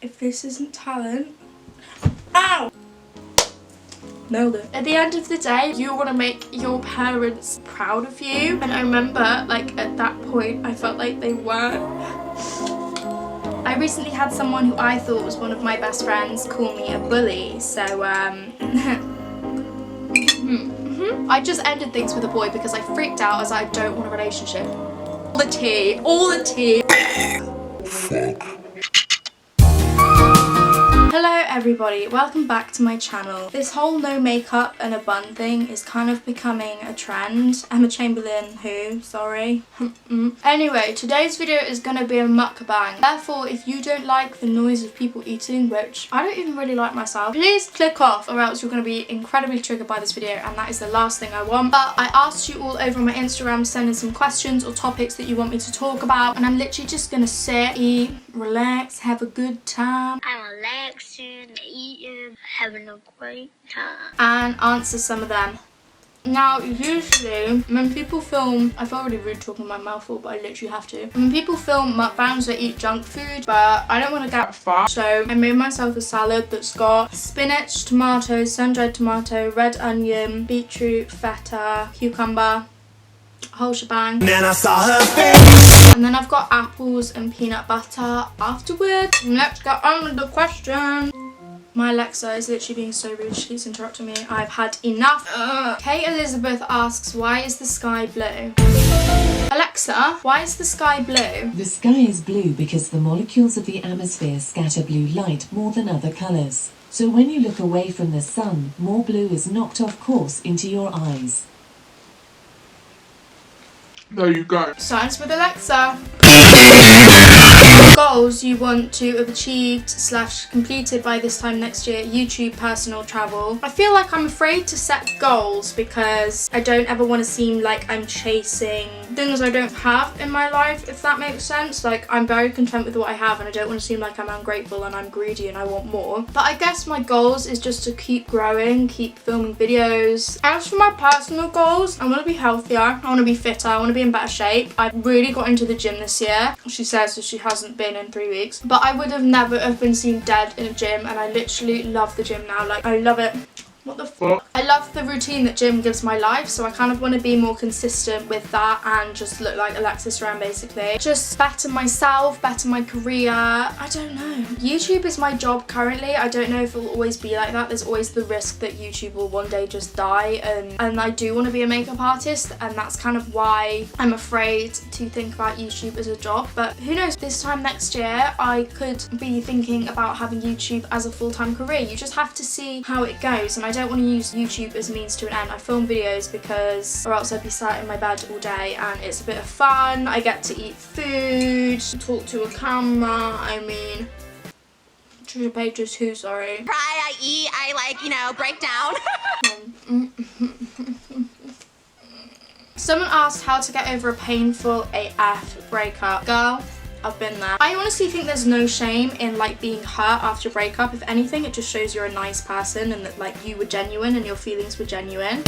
If this isn't talent. Ow! Nailed it. At the end of the day, you want to make your parents proud of you. And I remember, like, at that point, I felt like they weren't. I recently had someone who I thought was one of my best friends call me a bully. So, I just ended things with a boy because I freaked out as I don't want a relationship. All the tea. All the tea. Hello everybody, welcome back to my channel. This whole no makeup and a bun thing is kind of becoming a trend. I'm a Chamberlain who, sorry. Anyway, today's video is going to be a mukbang. Therefore, if you don't like the noise of people eating, which I don't even really like myself, please click off or else you're going to be incredibly triggered by this video, and that is the last thing I want. But I asked you all over on my Instagram to send in some questions or topics that you want me to talk about, and I'm literally just going to sit, eat, relax, have a good time. I'm relaxing, eating, having a great time. And answer some of them. Now, usually, when people film, I feel really rude talking my mouth full, but I literally have to. When people film mukbangs, they eat junk food, but I don't want to get fat. So I made myself a salad that's got spinach, tomato, sun-dried tomato, red onion, beetroot, feta, cucumber, whole shebang. Then I saw her face. And then I've got apples and peanut butter afterwards. Let's get on with the question. My Alexa is literally being so rude. She keeps interrupting me. I've had enough. Kate Elizabeth asks, why is the sky blue? Alexa, why is the sky blue? The sky is blue because the molecules of the atmosphere scatter blue light more than other colours. So when you look away from the sun, more blue is knocked off course into your eyes. There you go. Science with Alexa. Goals you want to have achieved / completed by this time next year. YouTube, personal, travel. I feel like I'm afraid to set goals because I don't ever want to seem like I'm chasing things I don't have in my life, if that makes sense. Like, I'm very content with what I have and I don't want to seem like I'm ungrateful and I'm greedy and I want more. But I guess my goals is just to keep growing, keep filming videos. As for my personal goals, I want to be healthier, I want to be fitter, I want to be in better shape. I really got into the gym this year. She says that she hasn't been in 3 weeks, but I would have never have been seen dead in a gym, and I literally love the gym now. Like, I love it. What the fuck? I love the routine that gym gives my life, so I kind of want to be more consistent with that and just look like Alexis Ram, basically. Just better myself, better my career. I don't know. YouTube is my job currently. I don't know if it'll always be like that. There's always the risk that YouTube will one day just die, and I do want to be a makeup artist, and that's kind of why I'm afraid to think about YouTube as a job. But who knows, this time next year I could be thinking about having YouTube as a full-time career. You just have to see how it goes, and I don't want to use YouTube as a means to an end. I film videos because, or else I'd be sat in my bed all day, and it's a bit of fun. I get to eat food, talk to a camera. I mean, Trisha Page is who, sorry. Cry, I eat, I like, you know, break down. Someone asked how to get over a painful AF breakup. Girl, I've been there. I honestly think there's no shame in like being hurt after a breakup. If anything, it just shows you're a nice person and that like you were genuine and your feelings were genuine.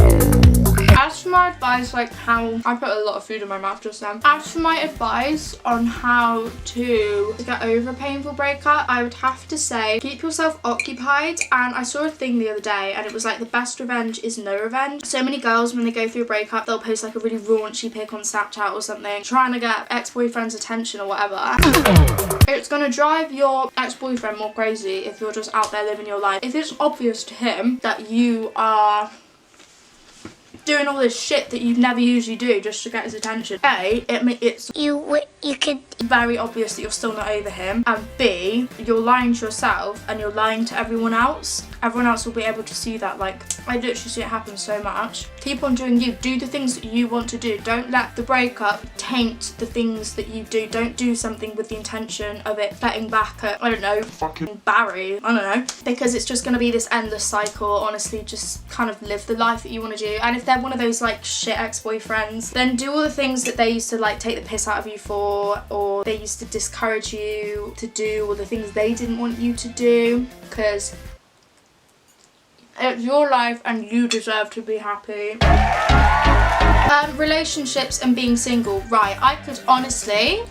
As for my advice, like how I put a lot of food in my mouth just now. As for my advice on how to get over a painful breakup, I would have to say keep yourself occupied. And I saw a thing the other day and it was like the best revenge is no revenge. So many girls, when they go through a breakup, they'll post like a really raunchy pic on Snapchat or something, trying to get ex-boyfriend's attention or whatever. It's gonna drive your ex-boyfriend more crazy if you're just out there living your life. If it's obvious to him that you are doing all this shit that you'd never usually do just to get his attention, A, it's You could very obvious that you're still not over him, and B, you're lying to yourself and you're lying to everyone else. Everyone else will be able to see that. Like, I literally see it happen so much. Keep on doing you. Do the things that you want to do. Don't let the breakup taint the things that you do. Don't do something with the intention of it getting back at, I don't know, fucking Barry. I don't know. Because it's just going to be this endless cycle. Honestly, just kind of live the life that you want to do. And if they're one of those like shit ex-boyfriends, then do all the things that they used to like take the piss out of you for, or they used to discourage you to do, or the things they didn't want you to do, because it's your life and you deserve to be happy. Relationships and being single. Right, I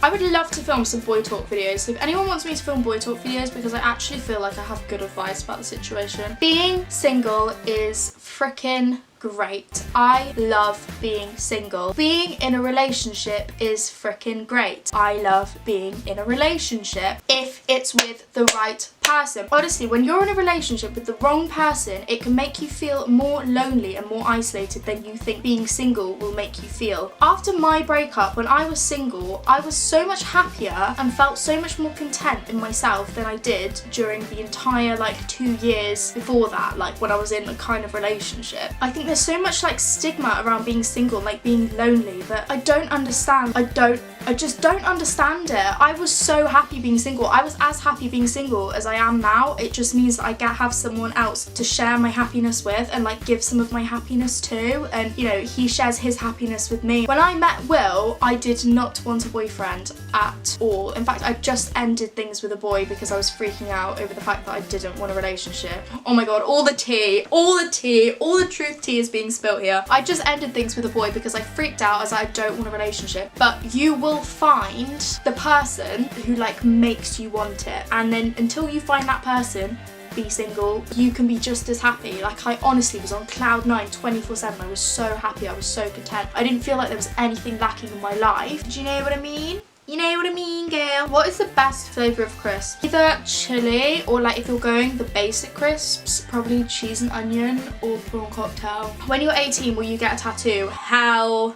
would love to film some boy talk videos. So if anyone wants me to film boy talk videos, because I actually feel like I have good advice about the situation. Being single is freaking great. I love being single. Being in a relationship is freaking great. I love being in a relationship if it's with the right person. Honestly, when you're in a relationship with the wrong person, it can make you feel more lonely and more isolated than you think being single will make you feel. After my breakup, when I was single, I was so much happier and felt so much more content in myself than I did during the entire like 2 years before that, like when I was in a kind of relationship. I think there's so much like stigma around being single, like being lonely, that I don't understand. I just don't understand it. I was so happy being single. I was as happy being single as I am now. It just means that I get have someone else to share my happiness with and like give some of my happiness to, and you know, he shares his happiness with me. When I met Will, I did not want a boyfriend at all. In fact, I just ended things with a boy because I was freaking out over the fact that I didn't want a relationship. Oh my god, all the tea, all the truth tea is being spilt here. I just ended things with a boy because I freaked out as I don't want a relationship. But you will find the person who like makes you want it, and then until you find that person, be single. You can be just as happy. Like, I honestly was on cloud 9 24/7. I was so happy, I was so content. I didn't feel like there was anything lacking in my life. Do you know what I mean? You know what I mean, girl? What is the best flavour of crisps? Either chili, or like if you're going the basic crisps, probably cheese and onion or prawn cocktail. When you're 18, will you get a tattoo? Hell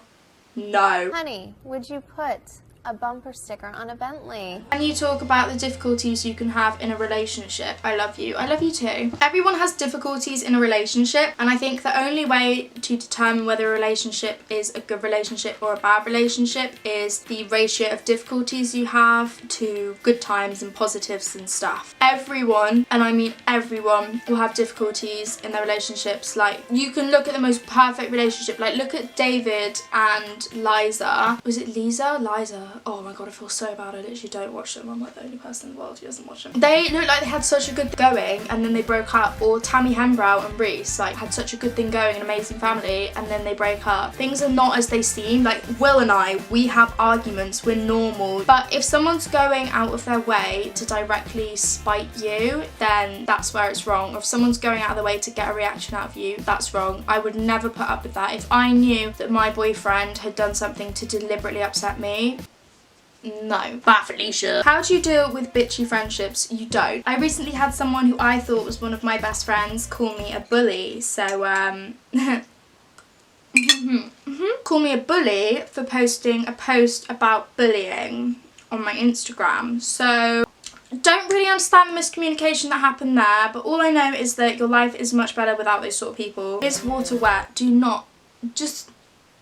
no. Honey, would you put a bumper sticker on a Bentley? When you talk about the difficulties you can have in a relationship, I love you. I love you too. Everyone has difficulties in a relationship, and I think the only way to determine whether a relationship is a good relationship or a bad relationship is the ratio of difficulties you have to good times and positives and stuff. Everyone, and I mean everyone, will have difficulties in their relationships. Like, you can look at the most perfect relationship, like look at David and Liza. Was it Liza? Liza. Oh my god, I feel so bad. I literally don't watch them. I'm like the only person in the world who doesn't watch them. They look like they had such a good thing going and then they broke up. Or Tammy Hembrow and Reese like had such a good thing going, an amazing family, and then they break up. Things are not as they seem. Like Will and I, we have arguments, we're normal. But if someone's going out of their way to directly spite you, then that's where it's wrong. Or if someone's going out of their way to get a reaction out of you, that's wrong. I would never put up with that. If I knew that my boyfriend had done something to deliberately upset me, no. Bye, Felicia. How do you deal with bitchy friendships? You don't. I recently had someone who I thought was one of my best friends call me a bully, so call me a bully for posting a post about bullying on my Instagram. So don't really understand the miscommunication that happened there, but all I know is that your life is much better without those sort of people. Is water wet? Do not. Just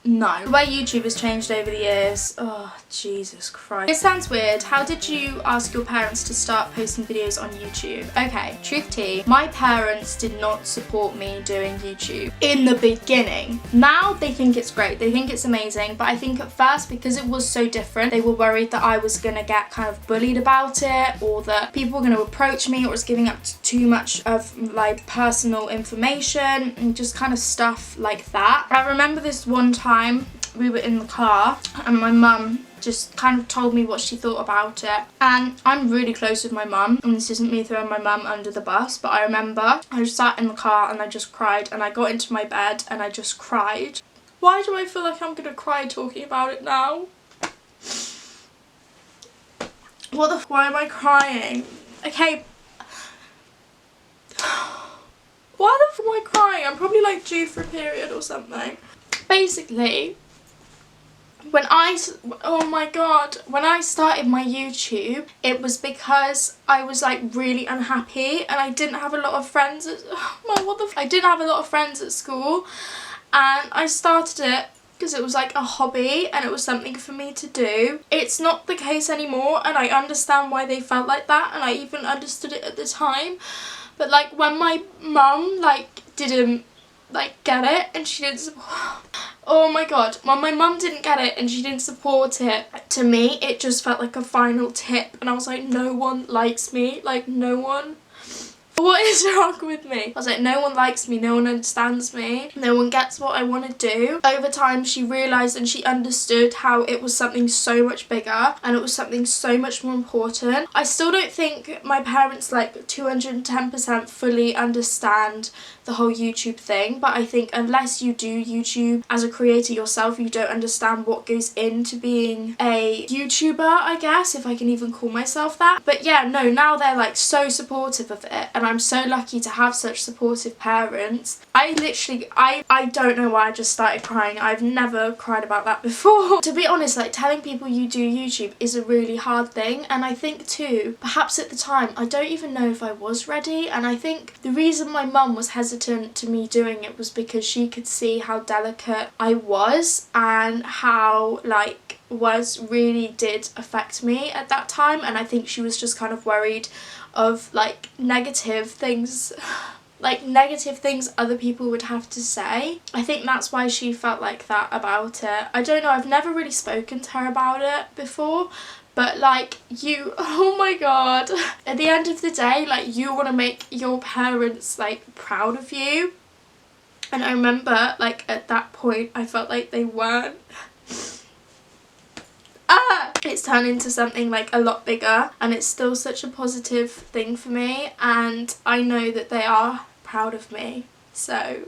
no. The way YouTube has changed over the years. Oh, Jesus Christ. It sounds weird. How did you ask your parents to start posting videos on YouTube? Okay, truth tea. My parents did not support me doing YouTube in the beginning. Now they think it's great. They think it's amazing. But I think at first, because it was so different, they were worried that I was gonna get kind of bullied about it, or that people were gonna approach me, or it's giving up too much of like personal information and just kind of stuff like that. I remember this one time we were in the car and my mum just kind of told me what she thought about it, and I'm really close with my mum, and this isn't me throwing my mum under the bus, but I remember I just sat in the car and I just cried, and I got into my bed and I just cried. Why do I feel like I'm gonna cry talking about it now? Why am I crying? Okay. Why the f am I crying? I'm probably like due for a period or something. Basically, when I started my YouTube, it was because I was like really unhappy and I didn't have a lot of friends I didn't have a lot of friends at school, and I started it because it was like a hobby and it was something for me to do. It's not the case anymore, and I understand why they felt like that, and I even understood it at the time. But like when my mum like didn't like get it and she didn't support, oh my god, when my mum didn't get it and she didn't support it, to me it just felt like a final tip, and I was like, no one likes me, like no one What is wrong with me? I was like, no one likes me, no one understands me, no one gets what I want to do. Over time she realised and she understood how it was something so much bigger and it was something so much more important. I still don't think my parents like 210% fully understand the whole YouTube thing, but I think unless you do YouTube as a creator yourself, you don't understand what goes into being a YouTuber, I guess, if I can even call myself that. But yeah, no, now they're like so supportive of it and I'm so lucky to have such supportive parents. I don't know why I just started crying. I've never cried about that before. To be honest, like telling people you do YouTube is a really hard thing, and I think too, perhaps at the time, I don't even know if I was ready, and I think the reason my mum was hesitant to me doing it was because she could see how delicate I was and how like words really did affect me at that time, and I think she was just kind of worried of like negative things other people would have to say. I think that's why she felt like that about it. I don't know, I've never really spoken to her about it before, but like oh my god, at the end of the day, like you want to make your parents like proud of you, and I remember like at that point I felt like they weren't. It's turned into something like a lot bigger and it's still such a positive thing for me, and I know that they are proud of me. So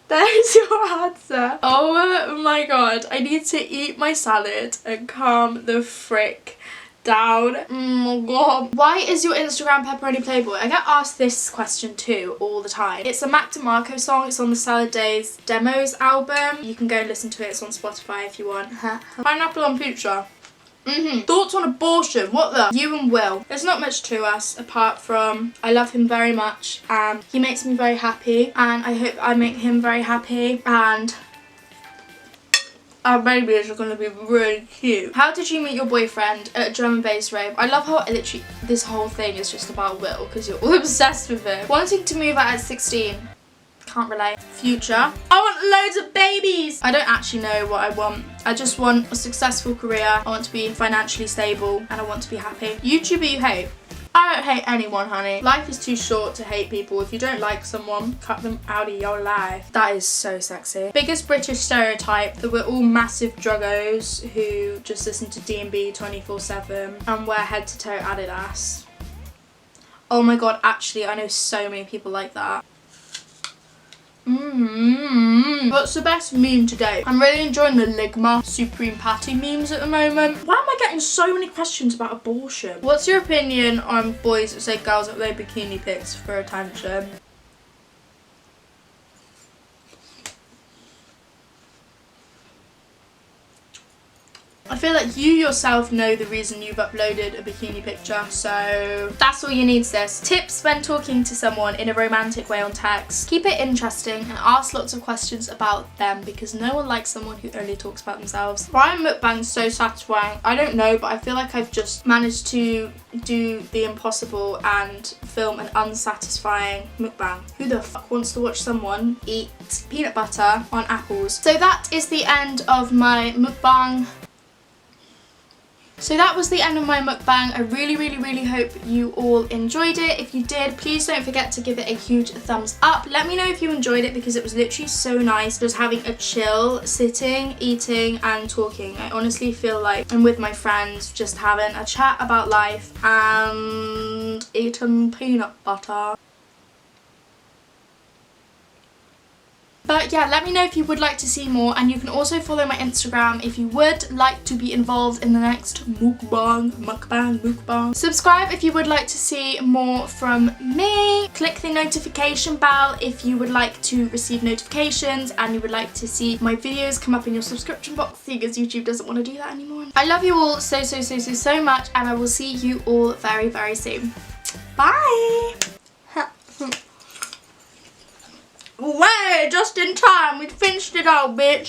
there's your answer. Oh my god, I need to eat my salad and calm the frick down. Oh my god. Why is your Instagram Pepperoni Playboy? I get asked this question too all the time. It's a Mac DeMarco song. It's on the Salad Days Demos album. You can go and listen to it. It's on Spotify if you want. Pineapple on pizza. Thoughts on abortion? What the? You and Will. There's not much to us apart from I love him very much and he makes me very happy and I hope I make him very happy, and our babies are going to be really cute. How did you meet your boyfriend at a drum and bass rave? I love how literally this whole thing is just about Will because you're all obsessed with him. Wanting to move out at 16. Can't relate. Future. I want loads of babies! I don't actually know what I want. I just want a successful career. I want to be financially stable and I want to be happy. YouTuber you hate? I don't hate anyone, honey. Life is too short to hate people. If you don't like someone, cut them out of your life. That is so sexy. Biggest British stereotype, that we're all massive druggos who just listen to D&B 24/7 and wear head to toe Adidas. Oh my god, actually I know so many people like that. What's the best meme today? I'm really enjoying the Ligma Supreme Patty memes at the moment. Why am I getting so many questions about abortion? What's your opinion on boys that say girls upload bikini pics for attention? I feel like you yourself know the reason you've uploaded a bikini picture, so that's all you need, sis. Tips when talking to someone in a romantic way on text. Keep it interesting and ask lots of questions about them because no one likes someone who only talks about themselves. Why are mukbangs so satisfying? I don't know, but I feel like I've just managed to do the impossible and film an unsatisfying mukbang. Who the fuck wants to watch someone eat peanut butter on apples? So that is the end of my mukbang. So that was the end of my mukbang. I really hope you all enjoyed it. If you did, please don't forget to give it a huge thumbs up. Let me know if you enjoyed it because it was literally so nice just having a chill, sitting, eating and talking. I honestly feel like I'm with my friends just having a chat about life and eating peanut butter. But yeah, let me know if you would like to see more, and you can also follow my Instagram if you would like to be involved in the next mukbang. Subscribe if you would like to see more from me. Click the notification bell if you would like to receive notifications and you would like to see my videos come up in your subscription box, because YouTube doesn't want to do that anymore. I love you all so much, and I will see you all very soon. Bye! Way, just in time, we finished it all, bitch.